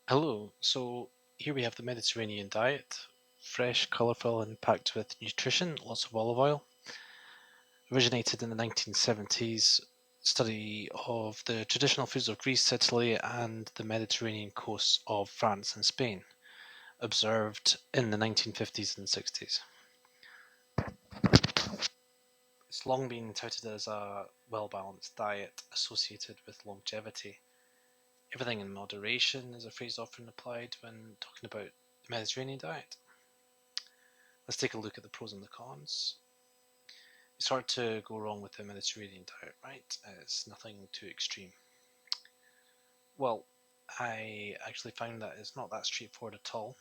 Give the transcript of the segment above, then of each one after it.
Hello. So here we have the Mediterranean diet, fresh, colourful, and packed with nutrition, lots of olive oil. Originated in the 1970s, study of the traditional foods of Greece, Italy, and the Mediterranean coasts of France and Spain, observed in the 1950s and 60s. It's long been touted as a well-balanced diet associated with longevity. Everything in moderation is a phrase often applied when talking about the Mediterranean diet. Let's take a look at the pros and the cons. It's hard to go wrong with the Mediterranean diet, right? It's nothing too extreme. Well, I actually found that it's not that straightforward at all.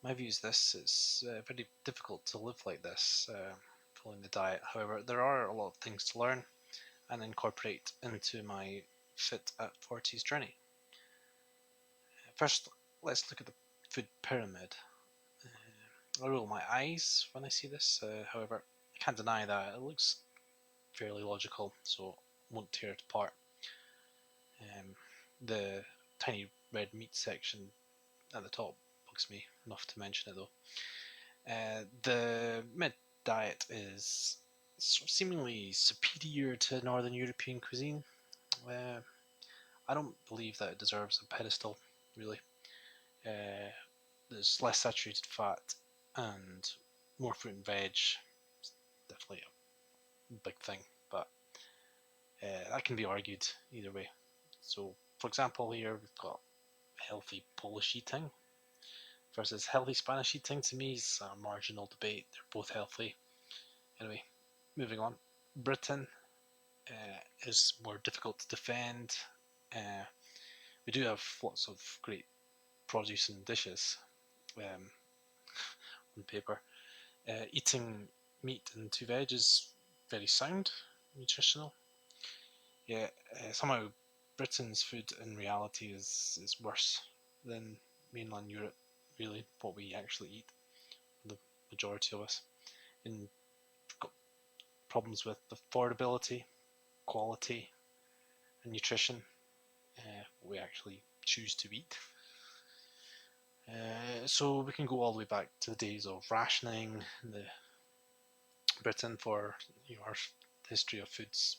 My view is this: it's very difficult to live like this, following the diet. However, there are a lot of things to learn and incorporate into my Fit at 40s journey. First, let's look at the food pyramid. I roll my eyes when I see this, however, I can't deny that it looks fairly logical, so I won't tear it apart. Um, the tiny red meat section at the top bugs me enough to mention it though. The mid diet is seemingly superior to Northern European cuisine. Uh, I don't believe that it deserves a pedestal, really. Uh, there's less saturated fat and more fruit and veg. It's definitely a big thing, but that can be argued either way. So, for example, here we've got healthy Polish eating versus healthy Spanish eating. To me, is a marginal debate. They're both healthy. Anyway, moving on. Britain is more difficult to defend. Uh, we do have lots of great produce and dishes um, on paper. Eating meat and two veg is very sound, nutritional. Yeah, somehow Britain's food in reality is worse than mainland Europe. Really, what we actually eat, the majority of us, and we've got problems with affordability, quality, and nutrition. We actually choose to eat. So we can go all the way back to the days of rationing in the Britain for our history of foods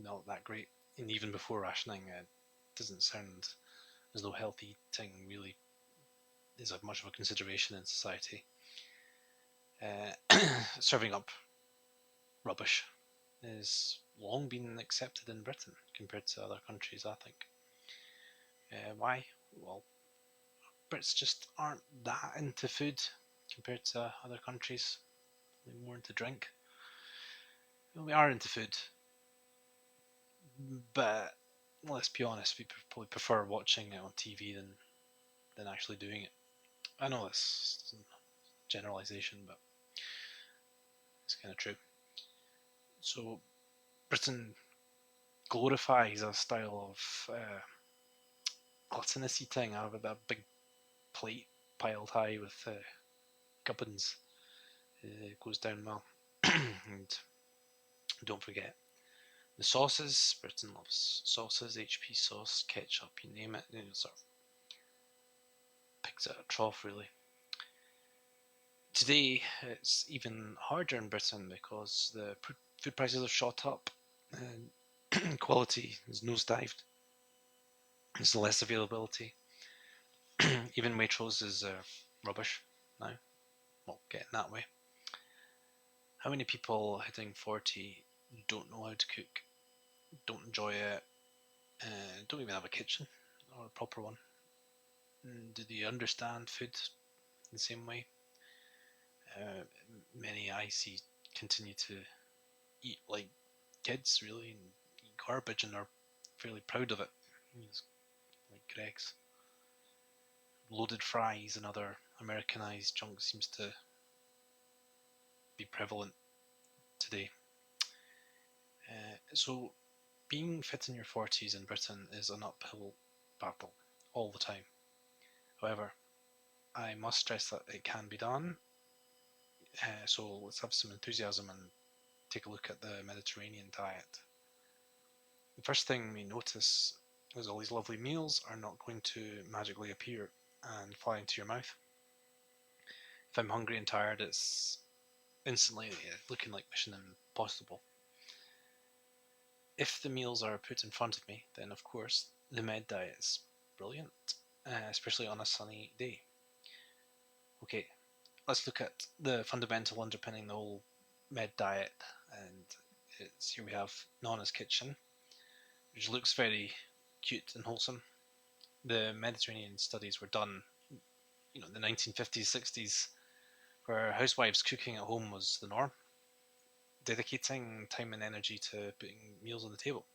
not that great, and even before rationing, it doesn't sound as though healthy eating really is of much of a consideration in society. Uh, Serving up rubbish is long been accepted in Britain compared to other countries, I think. Why? Well, Brits just aren't that into food compared to other countries. They're more into drink. We are into food, but let's be honest, we probably prefer watching it on TV than actually doing it. I know this is a generalization, but it's kind of true. So Britain glorifies a style of gluttonous eating. I have that big plate piled high with gubbins. It goes down well. And don't forget the sauces. Britain loves sauces, HP sauce, ketchup, you name it. Sort of pigs at a trough, really. Today, it's even harder in Britain because the food prices have shot up and quality is nosedived. There's less availability. Even Waitrose is rubbish now. Well, getting that way. How many people hitting 40 don't know how to cook, don't enjoy it, don't even have a kitchen or a proper one? Do they understand food in the same way? Many I see continue to eat like kids, really, and eat garbage, and are fairly proud of it. Like Greg's. Loaded fries and other Americanized junk seems to be prevalent today. So, being fit in your 40s in Britain is an uphill battle all the time. However, I must stress that it can be done. So, let's have some enthusiasm and take a look at the Mediterranean diet. The first thing we notice Because all these lovely meals are not going to magically appear and fly into your mouth. If I'm hungry and tired, it's instantly looking like Mission Impossible. If the meals are put in front of me, then of course the med diet is brilliant, especially on a sunny day. Okay, let's look at the fundamental underpinning the whole med diet, and here we have Nana's kitchen, which looks very cute and wholesome. The Mediterranean studies were done, in the 1950s, 60s, where housewives cooking at home was the norm, dedicating time and energy to putting meals on the table.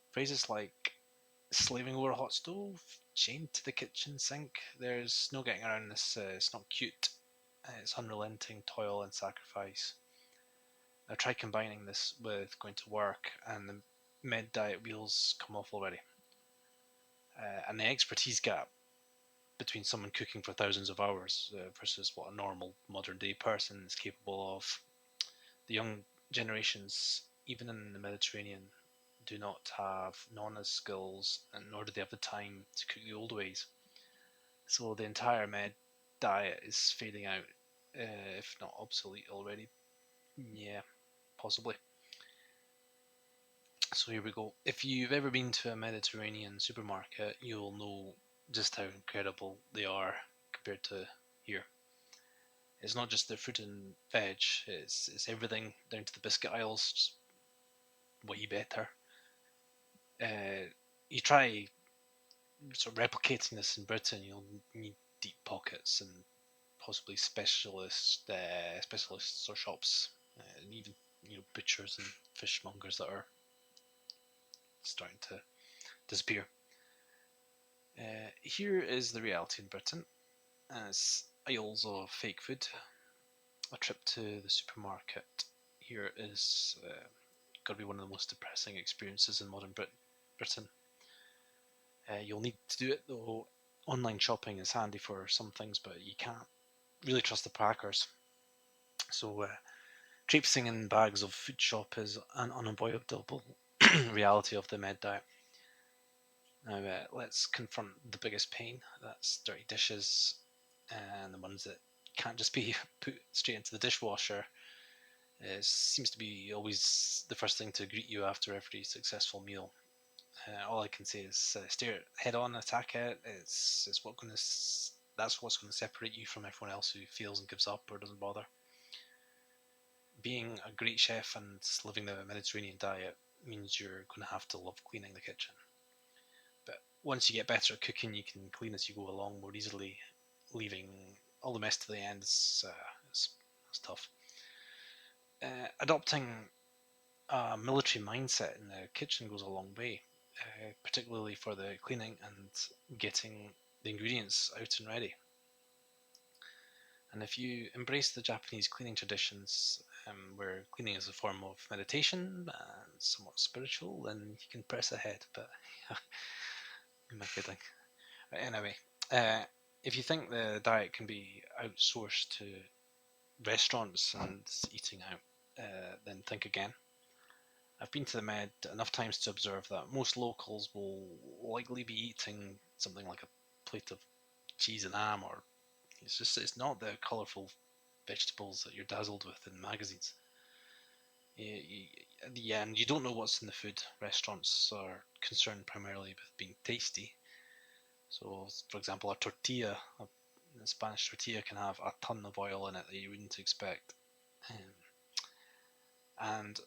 Phrases like slaving over a hot stove, chained to the kitchen sink, there's no getting around this. It's not cute. It's unrelenting toil and sacrifice. Now try combining this with going to work, and the med diet wheels come off already. And the expertise gap between someone cooking for thousands of hours versus what a normal modern day person is capable of. The young generations, even in the Mediterranean, do not have Nana's skills, and nor do they have the time to cook the old ways. So the entire med diet is fading out, if not obsolete already. Yeah, possibly. So here we go. If you've ever been to a Mediterranean supermarket, you'll know just how incredible they are compared to here. It's not just the fruit and veg; it's everything down to the biscuit aisles, just way better. Uh, you try sort of replicating this in Britain, you'll need deep pockets and possibly specialists or shops, and even butchers and fishmongers that are starting to disappear. Here is the reality in Britain: as aisles of fake food. A trip to the supermarket here is got to be one of the most depressing experiences in modern Britain. You'll need to do it though. Online shopping is handy for some things, but you can't really trust the packers. So traipsing in bags of food shop is an unavoidable reality of the med diet. Now let's confront the biggest pain. That's dirty dishes, and the ones that can't just be put straight into the dishwasher. It seems to be always the first thing to greet you after every successful meal. All I can say is stare it head on, attack it. That's what's going to separate you from everyone else who fails and gives up or doesn't bother. Being a great chef and living the Mediterranean diet means you're going to have to love cleaning the kitchen. But once you get better at cooking, you can clean as you go along more easily. Leaving all the mess to the end is tough. Adopting a military mindset in the kitchen goes a long way, particularly for the cleaning and getting the ingredients out and ready. And if you embrace the Japanese cleaning traditions, where cleaning is a form of meditation and somewhat spiritual, then you can press ahead. But who am I kidding? Anyway, if you think the diet can be outsourced to restaurants and eating out, then think again. I've been to the Med enough times to observe that most locals will likely be eating something like a plate of cheese and ham, or it's not the colourful vegetables that you're dazzled with in magazines. Yeah, and you don't know what's in the food. Restaurants are concerned primarily with being tasty. So, for example, a Spanish tortilla can have a ton of oil in it that you wouldn't expect. And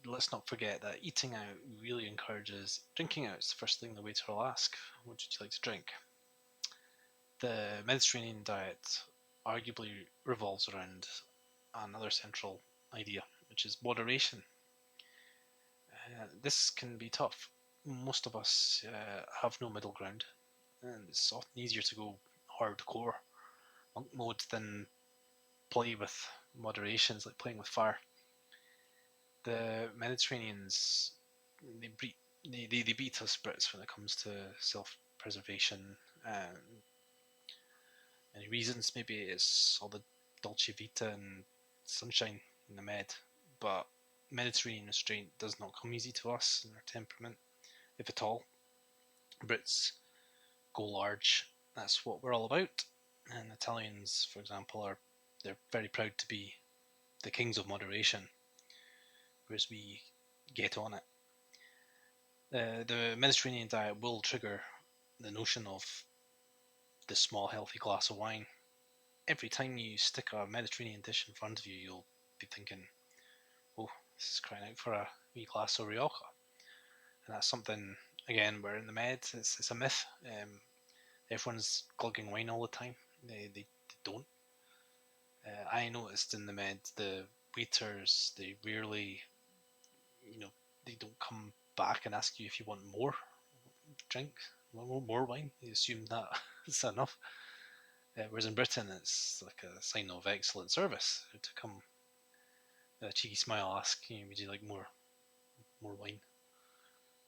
let's not forget that eating out really encourages drinking out. It's the first thing the waiter will ask: what would you like to drink? The Mediterranean diet arguably revolves around another central idea, which is moderation. This can be tough. Most of us have no middle ground, and it's often easier to go hardcore monk mode than play with moderation. It's like playing with fire. The Mediterraneans they beat us Brits when it comes to self-preservation. Many reasons. Maybe it's all the Dolce Vita and sunshine in the Med, but Mediterranean restraint does not come easy to us in our temperament. if at all. Brits go large. That's what we're all about. And Italians, for example, they're very proud to be the kings of moderation, whereas we get on it. The Mediterranean diet will trigger the notion of the small, healthy glass of wine. Every time you stick a Mediterranean dish in front of you, you'll be thinking, "Oh, this is crying out for a wee glass of Rioja." And that's something, again, where in the Med, it's a myth. Everyone's glugging wine all the time. They don't. I noticed in the Med, the waiters, they rarely, they don't come back and ask you if you want more drink, more wine. They assume that it's enough. Whereas in Britain, it's like a sign of excellent service to come with a cheeky smile, ask, would you like more wine,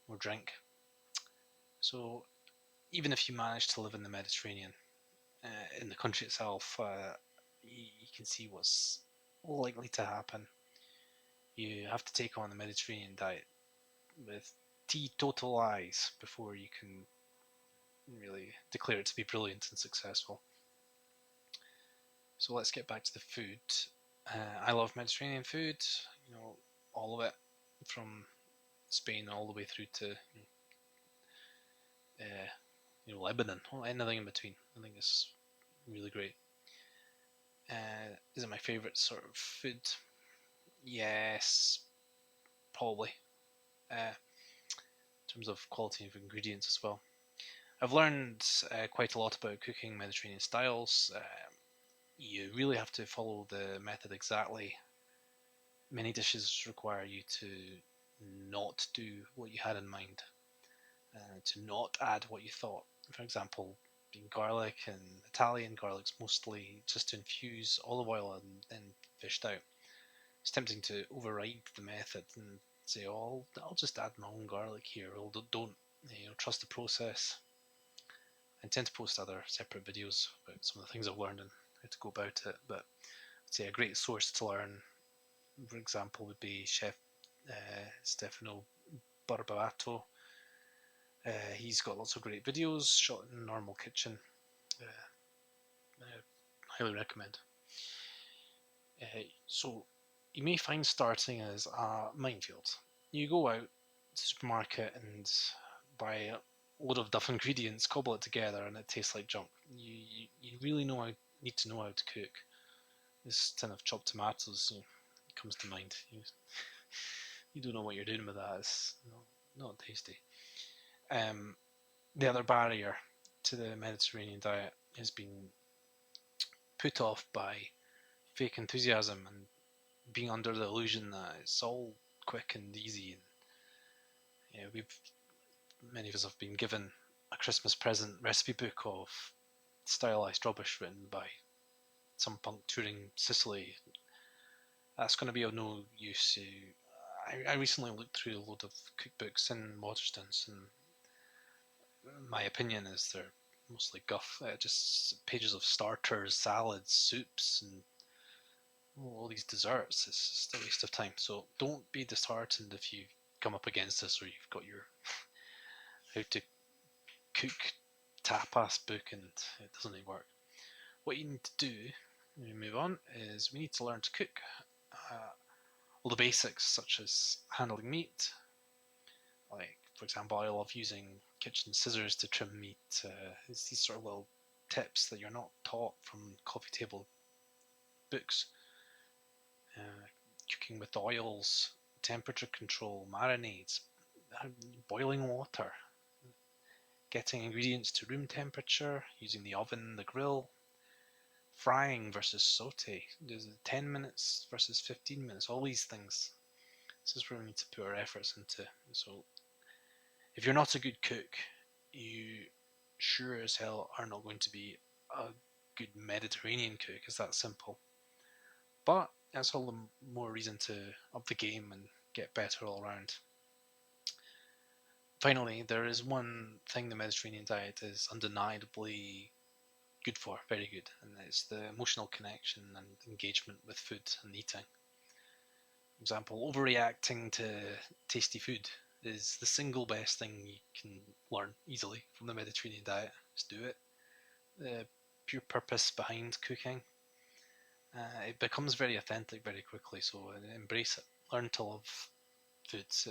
more drink? So even if you manage to live in the Mediterranean, in the country itself, you can see what's likely to happen. You have to take on the Mediterranean diet with teetotal eyes before you can really declare it to be brilliant and successful. So let's get back to the food. I love Mediterranean food, all of it, from Spain all the way through to Lebanon, anything in between. I think it's really great. Is it my favourite sort of food? Yes, probably. In terms of quality of ingredients as well. I've learned quite a lot about cooking Mediterranean styles. You really have to follow the method exactly. Many dishes require you to not do what you had in mind, to not add what you thought. For example, being garlic and Italian garlic's mostly just to infuse olive oil and then fished out. It's tempting to override the method and say, "Oh, I'll just add my own garlic here." Well, don't trust the process. I intend to post other separate videos about some of the things I've learned and how to go about it. But I'd say a great source to learn, for example, would be Chef Stefano Barbato. He's got lots of great videos shot in a normal kitchen. Highly recommend. So you may find starting as a minefield. You go out to the supermarket and buy a load of duff ingredients, cobble it together, and it tastes like junk. You really need to know how to cook. This tin of chopped tomatoes comes to mind. You don't know what you're doing with that. It's not tasty. The other barrier to the Mediterranean diet has been put off by fake enthusiasm and being under the illusion that it's all quick and easy. And many of us have been given a Christmas present recipe book of stylized rubbish written by some punk touring Sicily. That's going to be of no use. I recently looked through a load of cookbooks in Waterstones, and my opinion is they're mostly guff. Just pages of starters, salads, soups, and all these desserts. It's just a waste of time. So don't be disheartened if you come up against this or you've got your how to cook tapas book and it doesn't really work. What you need to do when we move on is we need to learn to cook. All the basics such as handling meat. Like, for example, I love using kitchen scissors to trim meat. It's these sort of little tips that you're not taught from coffee table books. Cooking with oils, temperature control, marinades, boiling water, getting ingredients to room temperature, using the oven, the grill, frying versus saute, there's 10 minutes versus 15 minutes, all these things. This is where we need to put our efforts into. So if you're not a good cook, you sure as hell are not going to be a good Mediterranean cook. It's that simple. But that's all the more reason to up the game and get better all around. Finally, there is one thing the Mediterranean diet is undeniably good for, very good, and it's the emotional connection and engagement with food and eating. For example, overreacting to tasty food. is the single best thing you can learn easily from the Mediterranean diet. Just do it. The pure purpose behind cooking. It becomes very authentic very quickly, so embrace it. Learn to love foods.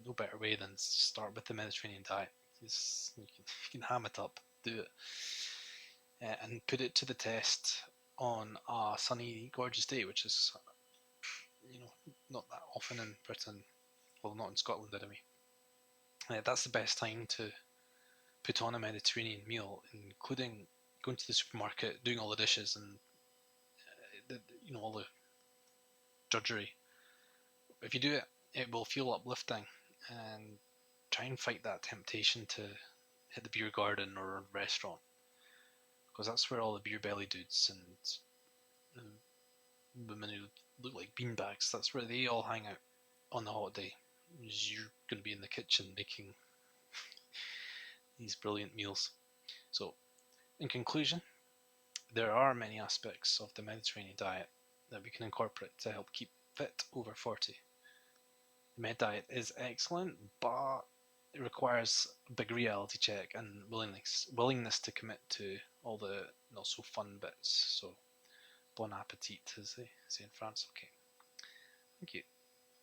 No better way than start with the Mediterranean diet. You can ham it up, do it, and put it to the test on a sunny, gorgeous day, which is, not that often in Britain. Well, not in Scotland anyway. That's the best time to put on a Mediterranean meal, including going to the supermarket, doing all the dishes, and all the drudgery. If you do it, it will feel uplifting, and try and fight that temptation to hit the beer garden or restaurant, because that's where all the beer belly dudes and women who look like beanbags, that's where they all hang out on the hot day. You're going to be in the kitchen making these brilliant meals. So, in conclusion, there are many aspects of the Mediterranean diet that we can incorporate to help keep fit over 40. The Med diet is excellent, but it requires a big reality check and willingness to commit to all the not so fun bits. So, bon appetit, as they say in France. Okay, thank you.